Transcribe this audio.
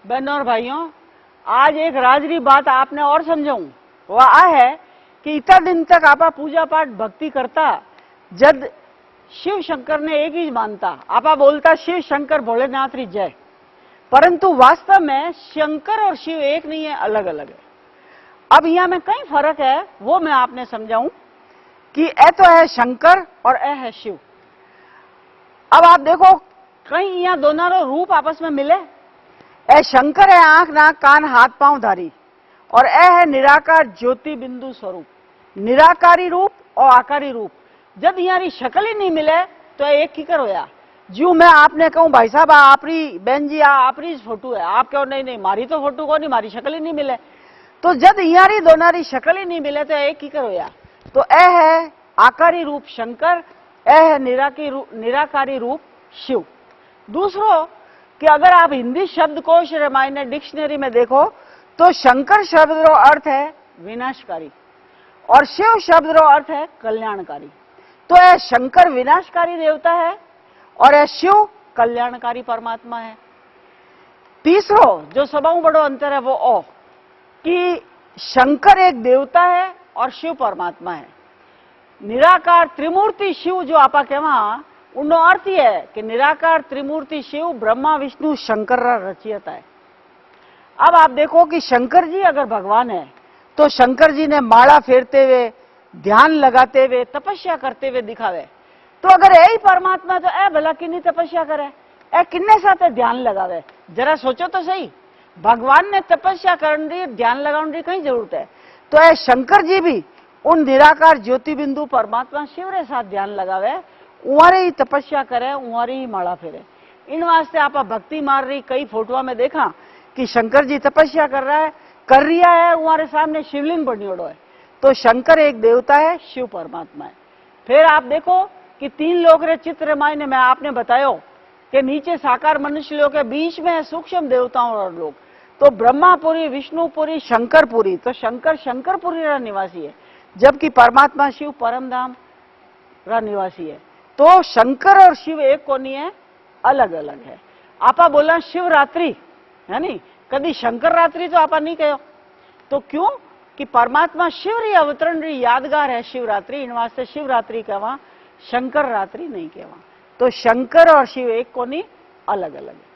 बहनों और भाइयों, आज एक राजरी बात आपने और समझाऊं, वह आ है कि इतना दिन तक आपा पूजा पाठ भक्ति करता, जब शिव शंकर ने एक ही मानता, आपा बोलता शिव शंकर भोलेनाथ री जय, परंतु वास्तव में शंकर और शिव एक नहीं है, अलग अलग है। अब यहां में कई फर्क है, वो मैं आपने समझाऊं कि ए तो है शंकर और ए है शिव। अब आप देखो कहीं यहाँ दोनों रूप आपस में मिले। ए शंकर है आंख नाक कान हाथ पांव धारी, और ए है निराकार ज्योति बिंदु स्वरूप, निराकारी रूप और आकारी रूप। जब यारी शक्ल ही नहीं मिले तो एक की कर होया। जो मैं आपने कहूं भाई साहब आपरी बहन जी आपरी फोटो है, आप कहो नहीं नहीं मारी तो फोटो को नहीं, मारी शक्ल ही नहीं मिले। तो जब यारी दोनारी शक्ल ही नहीं मिले तो एक की कर होया। तो ए है आकारी रूप शंकर, ए है निराकारी रूप शिव। दूसरों कि अगर आप हिंदी शब्दकोश रामायण डिक्शनरी में देखो तो शंकर शब्द रो अर्थ है विनाशकारी और शिव शब्द रो अर्थ है कल्याणकारी। तो यह शंकर विनाशकारी देवता है और यह शिव कल्याणकारी परमात्मा है। तीसरो जो सबसे बड़ो अंतर है वो ओ कि शंकर एक देवता है और शिव परमात्मा है। निराकार त्रिमूर्ति शिव जो आपा कहवा, उनो अर्थ ही है कि निराकार त्रिमूर्ति शिव ब्रह्मा विष्णु शंकर रचियता है। अब आप देखो कि शंकर जी अगर भगवान है तो शंकर जी ने माला फेरते हुए, ध्यान लगाते हुए, तपस्या करते हुए दिखावे। तो अगर यही परमात्मा तो ए भला किन्नी तपस्या करे, ए किन्ने साथ ध्यान लगावे, जरा सोचो तो सही। भगवान ने तपस्या करने ध्यान लगाने की कई जरूरत है। तो ए शंकर जी भी उन निराकार ज्योति बिंदु परमात्मा शिव रे साथ ध्यान लगावे, उहारे ही तपस्या करे, उहारे ही माला फेरे। इन वास्ते आप भक्ति मार रही कई फोटो में देखा कि शंकर जी तपस्या कर रिया है, उहारे सामने शिवलिंग बनियोड़ो है। तो शंकर एक देवता है, शिव परमात्मा है। फिर आप देखो कि 3 लोक रे चित्र रामायण में आपने बतायो कि नीचे साकार मनुष्य लोग के बीच में है सूक्ष्म देवताओं और लोग। तो ब्रह्मापुरी, विष्णुपुरी, शंकरपुरी। तो शंकर शंकरपुरी रा निवासी है, जबकि परमात्मा शिव परमधाम रा निवासी है। तो शंकर और शिव एक को नहीं है, अलग अलग है। आपा बोला शिवरात्रि है नहीं, कभी शंकर रात्रि तो आपा नहीं कहो। तो क्यों कि परमात्मा शिव री अवतरण री यादगार है शिवरात्रि, इन वास्ते शिवरात्रि कहवा, शंकर रात्रि नहीं कहवा। तो शंकर और शिव एक को नहीं, अलग अलग है।